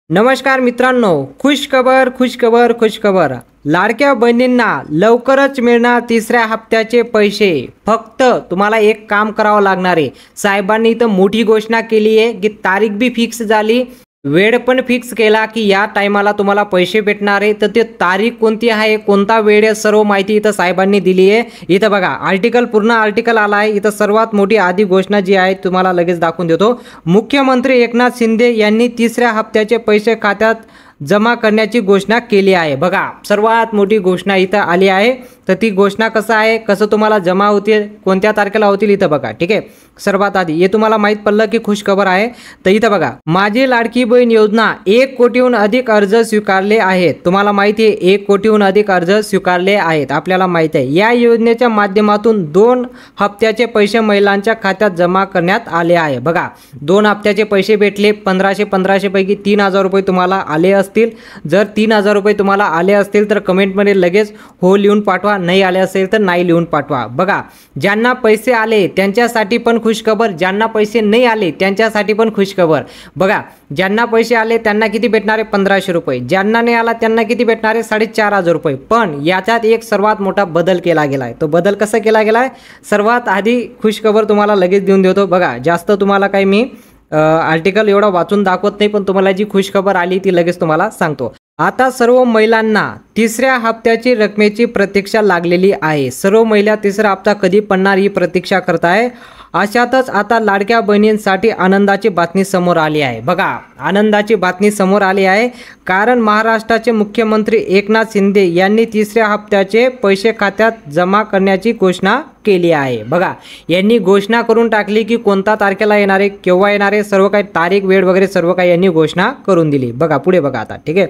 नमस्कार मित्रांनो, खुश खबर. लाडक्या बहिणींना लवकरच मिळणार तिसऱ्या हप्त्याचे पैसे. फक्त तुम्हाला एक काम करावं लागणार आहे. साहेबांनी इथं मोठी घोषणा केली आहे की तारीख बी फिक्स झाली, वेळ पण फिक्स केला की या टायमाला तुम्हाला पैसे भेटणार आहे. तर ते तारीख कोणती आहे, कोणता वेळ आहे, सर्व माहिती इथं साहेबांनी दिली आहे. इथं बघा पूर्ण आर्टिकल आला आहे. इथं सर्वात मोठी आधी घोषणा जी आहे तुम्हाला लगेच दाखवून देतो. मुख्यमंत्री एकनाथ शिंदे यांनी तिसऱ्या हप्त्याचे पैसे खात्यात जमा करण्याची घोषणा केली आहे. बघा, सर्वात मोठी घोषणा इथं आली आहे. तर ती घोषणा कसं तुम्हाला जमा होतील, कोणत्या तारखेला होतील इथं बघा. ठीक आहे, सर्वात आधी हे तुम्हाला माहित पडलं की खुश खबर आहे. तर इथं बघा, माझी लाडकी बहीण योजना 1 कोटीहून अधिक अर्ज स्वीकारले आहेत. तुम्हाला माहिती आहे 1 कोटीहून अधिक अर्ज स्वीकारले आहेत, आपल्याला माहिती आहे. या योजनेच्या माध्यमातून 2 हप्त्याचे पैसे महिलांच्या खात्यात जमा करण्यात आले आहे. बघा, 2 हप्त्याचे पैसे भेटले. 1500 पैकी 3000 रुपये तुम्हाला आले असतील. जर 3000 रुपये तुम्हाला आले असतील तर कमेंटमध्ये लगेच हो लिहून पाठवा, नाही आले असेल तर नाही लिहून पाठवा. बघा, ज्यांना पैसे आले त्यांच्यासाठी पण खुश खबर, ज्यांना पैसे नाही आले त्यांच्यासाठी पण खुश खबर. बघा, ज्यांना पैसे आले त्यांना किती भेटणार आहे, 1500 रुपये. ज्यांना नाही आला त्यांना किती भेटणार आहे, 4500 रुपये. पण याच्यात एक सर्वात मोठा बदल केला गेला आहे. तो बदल कसा केला गेला आहे, सर्वात आधी खुश खबर तुम्हाला लगेच देऊन देतो. बघा, जास्त तुम्हाला काही मी आर्टिकल एवढा वाचून दाखवत नाही, पण तुम्हाला जी खुश खबर आली ती लगेच तुम्हाला सांगतो. आता सर्व महिलांना तिसऱ्या हप्त्याची रकमेची प्रतीक्षा लागलेली आहे. सर्व महिला तिसरा हप्ता कधी पडणार ही प्रतीक्षा करत आहे. अशातच आता लाडक्या बहिणींसाठी आनंदाची बातमी समोर आली आहे. बघा, आनंदाची बातमी समोर आली आहे, कारण महाराष्ट्राचे मुख्यमंत्री एकनाथ शिंदे यांनी तिसऱ्या हप्त्याचे पैसे खात्यात जमा करण्याची घोषणा केली आहे. बघा, यांनी घोषणा करून टाकली की कोणत्या तारखेला येणार आहे, केव्हा येणार आहे, सर्व काही तारीख वेळ वगैरे सर्व काही यांनी घोषणा करून दिली. बघा पुढे बघा आता. ठीक आहे,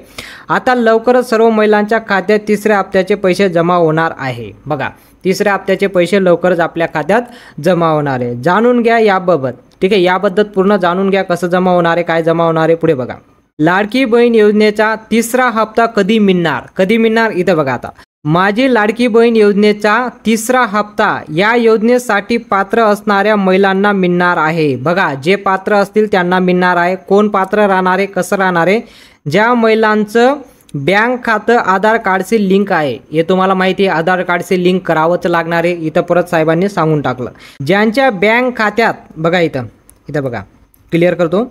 आता लवकरच सर्व महिलांच्या खात्यात तिसऱ्या हप्त्याचे पैसे जमा होणार आहे. बघा, तिसऱ्या हप्त्याचे पैसे लवकरच आपल्या खात्यात जमा होणार आहे. जाणून घ्या याबाबत. ठीक आहे, याबद्दल पूर्ण जाणून घ्या, कसं जमा होणार आहे, काय जमा होणार आहे. पुढे बघा, लाडकी बहीण योजनेचा तिसरा हप्ता कधी मिळणार इथं बघा. आता माझी लाडकी बहीण योजनेचा तिसरा हप्ता या योजनेसाठी पात्र असणाऱ्या महिलांना मिळणार आहे. बघा, जे पात्र असतील त्यांना मिळणार आहे. कोण पात्र राहणार आहे, कसं राहणार आहे, ज्या महिलांचं बँक खातं आधार कार्डशी लिंक आहे. हे तुम्हाला माहिती आहे, आधार कार्डशी लिंक करावंच लागणार आहे. इथं परत साहेबांनी सांगून टाकलं. ज्यांच्या बँक खात्यात बघा, इथं बघा, क्लिअर करतो,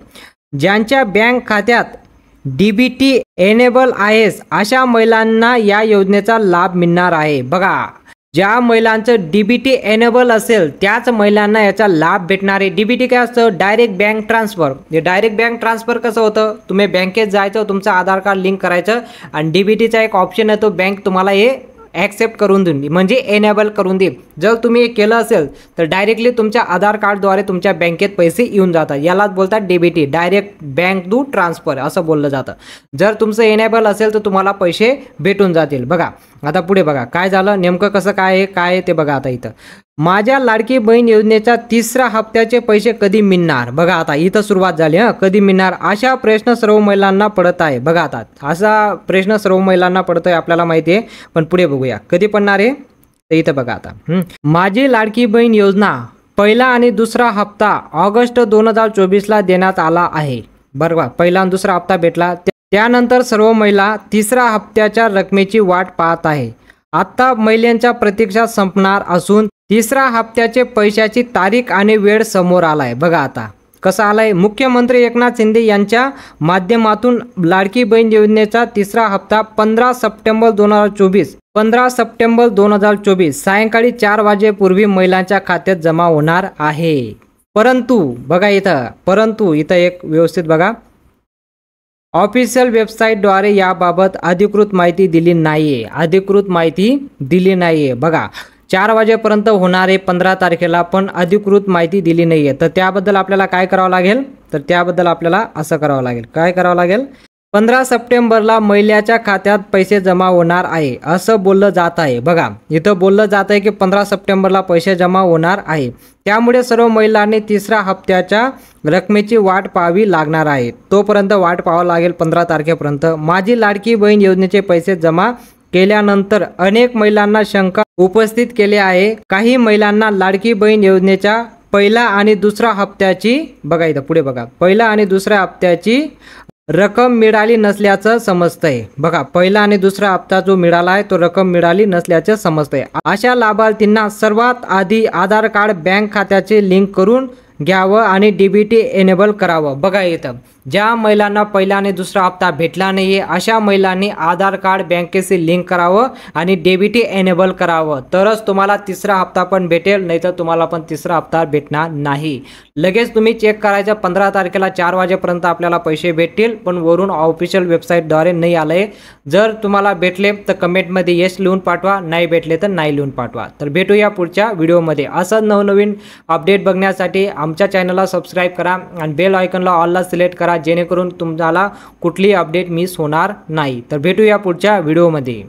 ज्यांच्या बँक खात्यात DBT एनेबल आहे अशा महिलांना या योजनेचा लाभ मिळणार आहे. बघा, ज्या महिलांचं DBT एनेबल असेल त्याच महिलांना याचा लाभ भेटणार आहे. DBT काय असतं, डायरेक्ट बँक ट्रान्सफर. हे डायरेक्ट बँक ट्रान्सफर कसं होतं, तुम्ही बँकेत जायचं, तुमचं आधार कार्ड लिंक करायचं आणि DBTचा एक ऑप्शन आहे, तो बँक तुम्हाला हे ॲक्सेप्ट करून देईल, म्हणजे एनेबल करून देईल. जर तुम्ही हे केलं असेल तर डायरेक्टली तुमच्या आधार कार्डद्वारे तुमच्या बँकेत पैसे येऊन जातात. यालाच बोलतात DBT, direct bank to transfer असं बोललं जातं. जर तुमचं एनेबल असेल तर तुम्हाला पैसे भेटून जातील. बघा, आता पुढे बघा काय झालं, नेमकं कसं काय आहे ते बघा. आता इथं माझ्या लाडकी बहीण योजनेच्या तिसऱ्या हप्त्याचे पैसे कधी मिळणार. बघा, आता इथं सुरुवात झाली. कधी मिळणार अशा प्रश्न सर्व महिलांना पडत आहे. बघा, आता असा प्रश्न सर्व महिलांना पडतोय, आपल्याला माहिती आहे. पण पुढे बघूया कधी पडणार आहे. तर इथं बघा, आता माझी लाडकी बहीण योजना पहिला आणि दुसरा हप्ता ऑगस्ट 2024 देण्यात आला आहे. बरोबर, पहिला आणि दुसरा हप्ता भेटला. त्यानंतर सर्व महिला तिसऱ्या हप्त्याच्या रकमेची वाट पाहत आहे. आता महिलांच्या प्रतीक्षा संपणार असून तिसऱ्या हप्त्याचे पैशाची तारीख आणि वेळ समोर आलाय. बघा, आता कसं आलाय, मुख्यमंत्री एकनाथ शिंदे यांच्या माध्यमातून लाडकी बहीण योजनेचा तिसरा हप्ता 15 सप्टेंबर 2024 सायंकाळी 4 वाजेपूर्वी महिलांच्या खात्यात जमा होणार आहे. परंतु बघा, इथं एक व्यवस्थित बघा, ऑफिशियल वेबसाईटद्वारे याबाबत अधिकृत माहिती दिली नाहीये. बघा, 4 वाजेपर्यंत होणार आहे 15 तारखेला, पण अधिकृत माहिती दिली नाहीये. तर त्याबद्दल आपल्याला काय करावं लागेल, तर त्याबद्दल आपल्याला असं करावं लागेल, काय करावं लागेल, 15 सप्टेंबरला महिलेच्या खात्यात पैसे जमा होणार आहे असं बोललं जात आहे. बघा, इथं बोललं जात आहे की 15 सप्टेंबरला पैसे जमा होणार आहे. त्यामुळे सर्व महिलांनी तिसऱ्या हप्त्याच्या रकमेची वाट पाहावी लागणार आहे. तोपर्यंत वाट पाहावं लागेल 15 तारखेपर्यंत. माझी लाडकी बहीण योजनेचे पैसे जमा केल्यानंतर अनेक महिलांना शंका उपस्थित केली आहे. काही महिलांना लाडकी बहीण योजनेच्या पहिला आणि दुसरा हप्त्याची, बघा इथं पुढे बघा, पहिला आणि दुसऱ्या हप्त्याची रक्कम मिळाली नसल्याचं समजतंय। बघा, पहिला आणि दुसरा हप्ता जो मिळाला आहे तो रक्कम मिळाली नसल्याचं समजतंय। अशा लाभार्थींना सर्वात आधी आधार कार्ड बँक खात्याचे लिंक करून घ्यावं आणि डीबीटी एनेबल करावं। बघा, इथं ज्या महिलांना पहिला आणि दुसरा हप्ता भेटला नाहीये अशा महिलांनी आधार कार्ड बँकेशी लिंक करावं आणि डीबीटी एनेबल करावं, तरच तुम्हाला तिसरा हप्ता पण भेटेल, नाहीतर तुम्हाला पण तिसरा हप्ता भेटणार नाही। लगेच तुम्ही चेक करायचं, 15 तारखेला 4 वाजेपर्यंत आपल्याला पैसे भेटतील, पण वरून ऑफिशियल वेबसाईटद्वारे नाही आलंय। जर तुम्हाला भेटले तर कमेंटमध्ये येस लिहून पाठवा, नाही भेटले तर नाही लिहून पाठवा। तर भेटूया पुढच्या व्हिडिओमध्ये। असं नवनवीन अपडेट बघण्यासाठी आमच्या चॅनलला सबस्क्राईब करा आणि बेल आयकॉनला ऑलला सिलेक्ट करा, जेणेकरून तुम्हाला कुठलीही अपडेट मिस होणार नाही। तर भेटूया पुढच्या व्हिडिओमध्ये।